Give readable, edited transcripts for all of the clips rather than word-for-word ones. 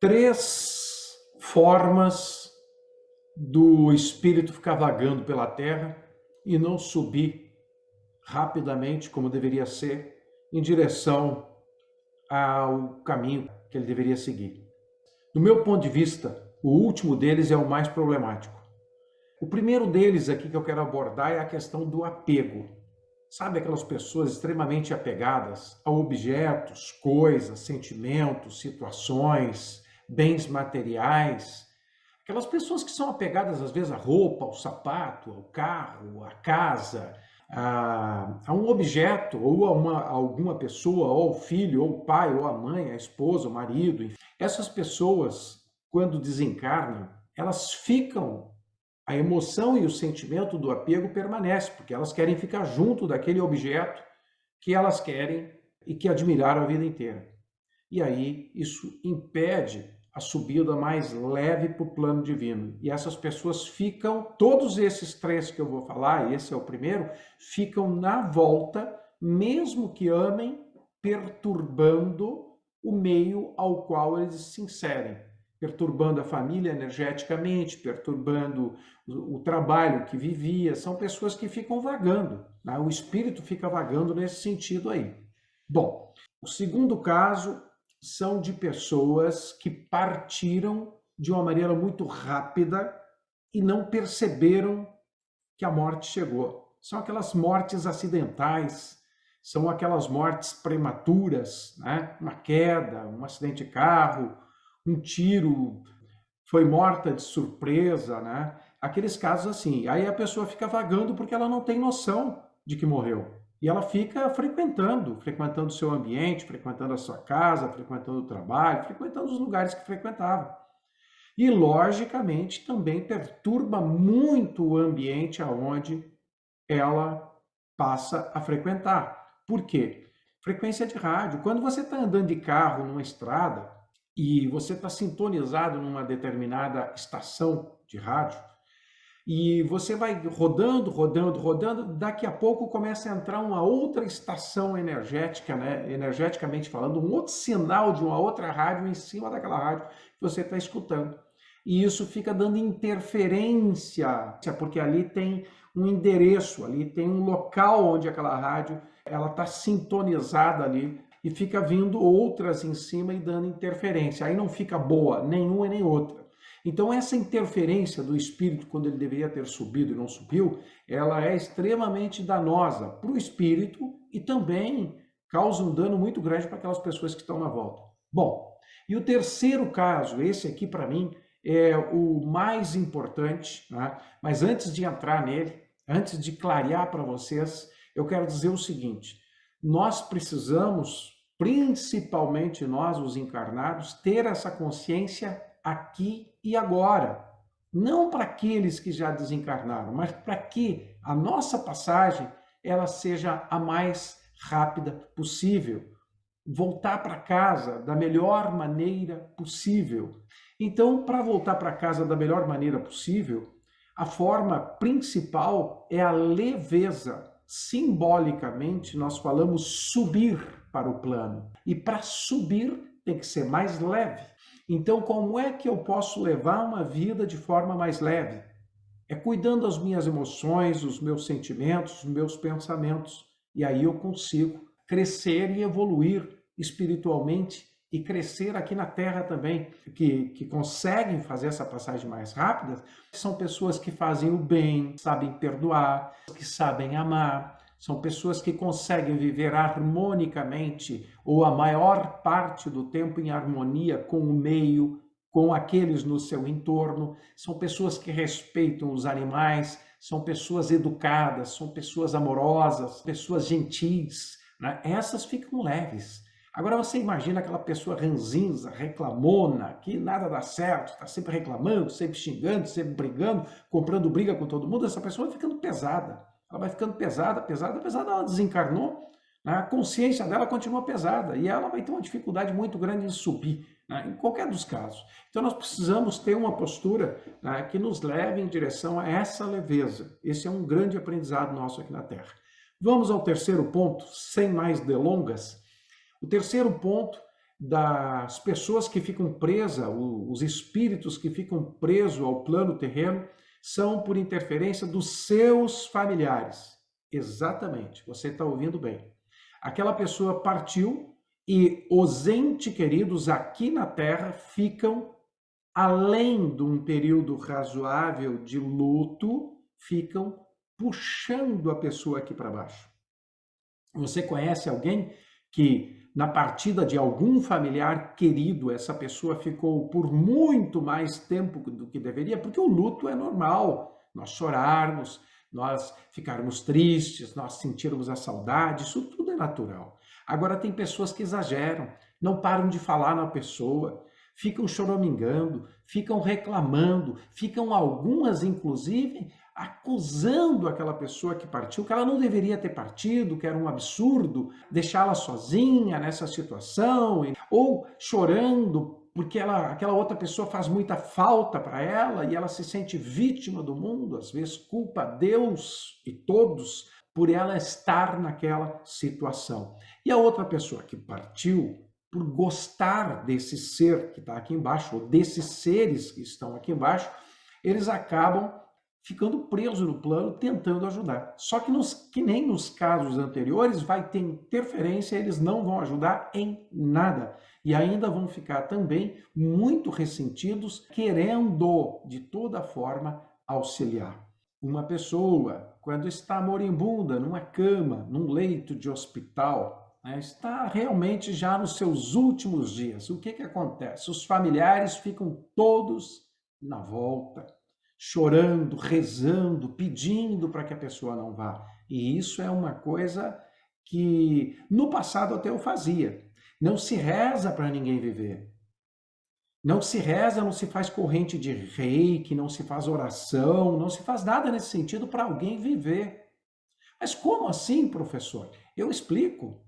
Três formas do espírito ficar vagando pela terra e não subir rapidamente, como deveria ser, em direção ao caminho que ele deveria seguir. Do meu ponto de vista, o último deles é o mais problemático. O primeiro deles aqui que eu quero abordar é a questão do apego. Sabe aquelas pessoas extremamente apegadas a objetos, coisas, sentimentos, situações, bens materiais? Aquelas pessoas que são apegadas às vezes à roupa, ao sapato, ao carro, à casa, a um objeto, ou a alguma pessoa, ou ao filho, ou ao pai, ou à mãe, à esposa, ao marido. Enfim. Essas pessoas, quando desencarnam, elas ficam, a emoção e o sentimento do apego permanece, porque elas querem ficar junto daquele objeto que elas querem e que admiraram a vida inteira. E aí isso impede a subida mais leve para o plano divino. E essas pessoas ficam, todos esses três que eu vou falar, esse é o primeiro, ficam na volta, mesmo que amem, perturbando o meio ao qual eles se inserem. Perturbando a família energeticamente, perturbando o trabalho que vivia. São pessoas que ficam vagando, né? O espírito fica vagando nesse sentido aí. Bom, o segundo caso são de pessoas que partiram de uma maneira muito rápida e não perceberam que a morte chegou. São aquelas mortes acidentais, são aquelas mortes prematuras, né? Uma queda, um acidente de carro, um tiro, foi morta de surpresa, né? Aqueles casos assim. Aí a pessoa fica vagando porque ela não tem noção de que morreu. E ela fica frequentando o seu ambiente, frequentando a sua casa, frequentando o trabalho, frequentando os lugares que frequentava. E, logicamente, também perturba muito o ambiente aonde ela passa a frequentar. Por quê? Frequência de rádio. Quando você está andando de carro numa estrada e você está sintonizado numa determinada estação de rádio, e você vai rodando, rodando, rodando, daqui a pouco começa a entrar uma outra estação energética, né? Energeticamente falando, um outro sinal de uma outra rádio em cima daquela rádio que você está escutando. E isso fica dando interferência, porque ali tem um endereço, ali tem um local onde aquela rádio ela está sintonizada ali e fica vindo outras em cima e dando interferência. Aí não fica boa nenhuma e nem outra. Então essa interferência do espírito, quando ele deveria ter subido e não subiu, ela é extremamente danosa para o espírito e também causa um dano muito grande para aquelas pessoas que estão na volta. Bom, e o terceiro caso, esse aqui para mim é o mais importante, né? Mas antes de entrar nele, antes de clarear para vocês, eu quero dizer o seguinte: nós precisamos, principalmente nós, os encarnados, ter essa consciência aqui e agora. Não para aqueles que já desencarnaram, mas para que a nossa passagem ela seja a mais rápida possível. Voltar para casa da melhor maneira possível. Então, para voltar para casa da melhor maneira possível, a forma principal é a leveza. Simbolicamente, nós falamos subir para o plano. E para subir tem que ser mais leve. Então, como é que eu posso levar uma vida de forma mais leve? É cuidando das minhas emoções, dos meus sentimentos, dos meus pensamentos. E aí eu consigo crescer e evoluir espiritualmente e crescer aqui na Terra também. Que conseguem fazer essa passagem mais rápida são pessoas que fazem o bem, sabem perdoar, que sabem amar. São pessoas que conseguem viver harmonicamente ou a maior parte do tempo em harmonia com o meio, com aqueles no seu entorno. São pessoas que respeitam os animais, são pessoas educadas, são pessoas amorosas, pessoas gentis, né? Essas ficam leves. Agora você imagina aquela pessoa ranzinza, reclamona, que nada dá certo, está sempre reclamando, sempre xingando, sempre brigando, comprando briga com todo mundo. Essa pessoa vai ficando pesada. Ela vai ficando pesada, pesada, pesada, ela desencarnou, né? A consciência dela continua pesada e ela vai ter uma dificuldade muito grande em subir, né? Em qualquer dos casos. Então nós precisamos ter uma postura, né, que nos leve em direção a essa leveza. Esse é um grande aprendizado nosso aqui na Terra. Vamos ao terceiro ponto, sem mais delongas. O terceiro ponto das pessoas que ficam presas, os espíritos que ficam presos ao plano terreno, são por interferência dos seus familiares. Exatamente, você está ouvindo bem. Aquela pessoa partiu e os entes queridos aqui na Terra ficam, além de um período razoável de luto, ficam puxando a pessoa aqui para baixo. Você conhece alguém que, na partida de algum familiar querido, essa pessoa ficou por muito mais tempo do que deveria? Porque o luto é normal, nós chorarmos, nós ficarmos tristes, nós sentirmos a saudade, isso tudo é natural. Agora, tem pessoas que exageram, não param de falar na pessoa, ficam choramingando, ficam reclamando, ficam algumas, inclusive, acusando aquela pessoa que partiu, que ela não deveria ter partido, que era um absurdo deixá-la sozinha nessa situação, ou chorando porque aquela outra pessoa faz muita falta para ela e ela se sente vítima do mundo, às vezes culpa Deus e todos por ela estar naquela situação. E a outra pessoa que partiu, por gostar desse ser que está aqui embaixo, ou desses seres que estão aqui embaixo, eles acabam ficando preso no plano, tentando ajudar. Só que nem nos casos anteriores vai ter interferência, eles não vão ajudar em nada. E ainda vão ficar também muito ressentidos, querendo de toda forma auxiliar. Uma pessoa, quando está moribunda, numa cama, num leito de hospital, está realmente já nos seus últimos dias, o que acontece? Os familiares ficam todos na volta, chorando, rezando, pedindo para que a pessoa não vá. E isso é uma coisa que no passado até eu fazia. Não se reza para ninguém viver. Não se reza, não se faz corrente de reiki, não se faz oração, não se faz nada nesse sentido para alguém viver. Mas como assim, professor? Eu explico.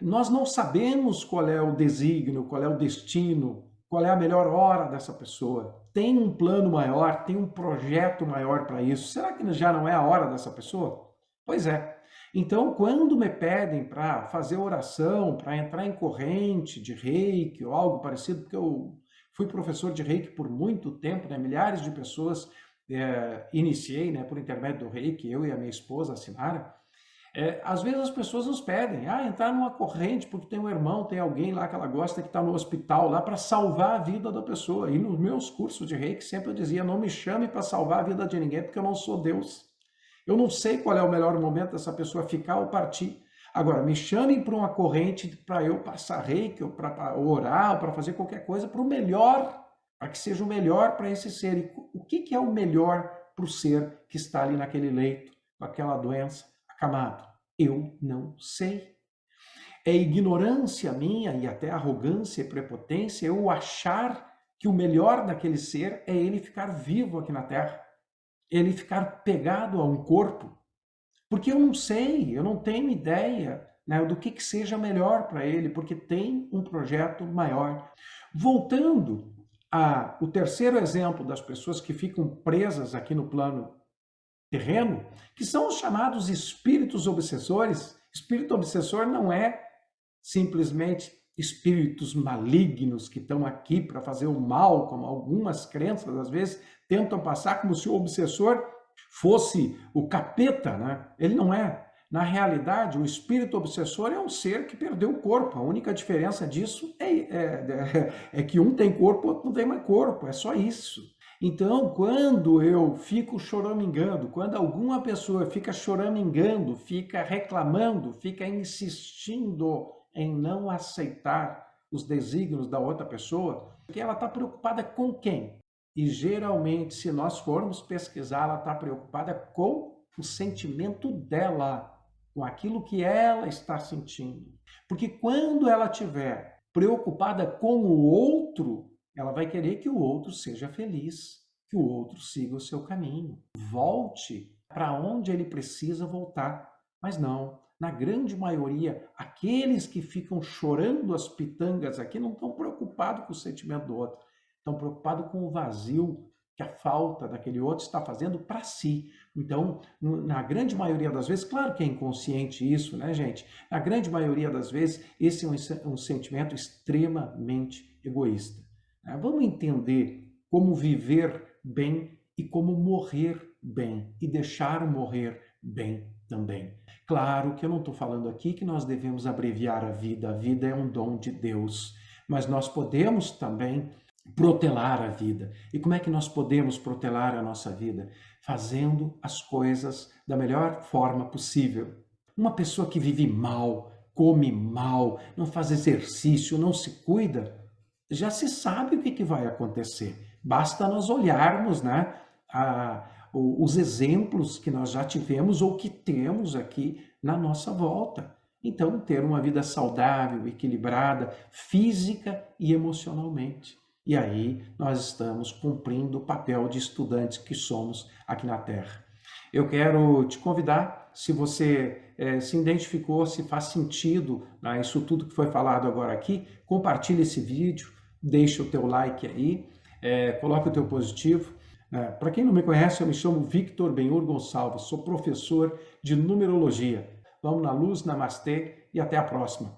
Nós não sabemos qual é o desígnio, qual é o destino, qual é a melhor hora dessa pessoa. Tem um plano maior, tem um projeto maior para isso. Será que já não é a hora dessa pessoa? Pois é. Então, quando me pedem para fazer oração, para entrar em corrente de reiki ou algo parecido, porque eu fui professor de reiki por muito tempo, né? Milhares de pessoas iniciei, né, por intermédio do reiki, eu e a minha esposa, a Sinara. Às vezes as pessoas nos pedem, entrar numa corrente porque tem um irmão, tem alguém lá que ela gosta que está no hospital lá para salvar a vida da pessoa. E nos meus cursos de reiki sempre eu dizia, não me chame para salvar a vida de ninguém porque eu não sou Deus. Eu não sei qual é o melhor momento dessa pessoa ficar ou partir. Agora, me chamem para uma corrente para eu passar reiki, ou para orar, ou para fazer qualquer coisa para o melhor, para que seja o melhor para esse ser. E o que é o melhor para o ser que está ali naquele leito, com aquela doença, acamado? Eu não sei. É ignorância minha e até arrogância e prepotência eu achar que o melhor daquele ser é ele ficar vivo aqui na Terra, ele ficar pegado a um corpo, porque eu não sei, eu não tenho ideia, né, do que seja melhor para ele, porque tem um projeto maior. Voltando ao terceiro exemplo das pessoas que ficam presas aqui no plano terreno, que são os chamados espíritos obsessores. Espírito obsessor não é simplesmente espíritos malignos que estão aqui para fazer o mal, como algumas crenças às vezes tentam passar, como se o obsessor fosse o capeta, né? Ele não é. Na realidade, o espírito obsessor é um ser que perdeu o corpo. A única diferença disso é que um tem corpo, outro não tem mais corpo. É só isso. Então, quando eu fico choramingando, quando alguma pessoa fica choramingando, fica reclamando, fica insistindo em não aceitar os desígnios da outra pessoa, porque ela está preocupada com quem? E geralmente, se nós formos pesquisar, ela está preocupada com o sentimento dela, com aquilo que ela está sentindo. Porque quando ela estiver preocupada com o outro, ela vai querer que o outro seja feliz, que o outro siga o seu caminho, volte para onde ele precisa voltar. Mas não, na grande maioria, aqueles que ficam chorando as pitangas aqui não estão preocupados com o sentimento do outro, estão preocupados com o vazio que a falta daquele outro está fazendo para si. Então, na grande maioria das vezes, claro que é inconsciente isso, né, gente? Na grande maioria das vezes, esse é um sentimento extremamente egoísta. Vamos entender como viver bem e como morrer bem e deixar morrer bem também. Claro que eu não estou falando aqui que nós devemos abreviar a vida é um dom de Deus, mas nós podemos também protelar a vida. E como é que nós podemos protelar a nossa vida? Fazendo as coisas da melhor forma possível. Uma pessoa que vive mal, come mal, não faz exercício, não se cuida, já se sabe o que vai acontecer. Basta nós olharmos, né, os exemplos que nós já tivemos ou que temos aqui na nossa volta. Então, ter uma vida saudável, equilibrada, física e emocionalmente. E aí nós estamos cumprindo o papel de estudantes que somos aqui na Terra. Eu quero te convidar, se você se identificou, se faz sentido, né, isso tudo que foi falado agora aqui, compartilhe esse vídeo, deixa o teu like aí, coloque o teu positivo. Para quem não me conhece, eu me chamo Victor Benhur Gonçalves, sou professor de numerologia. Vamos na luz, namastê e até a próxima.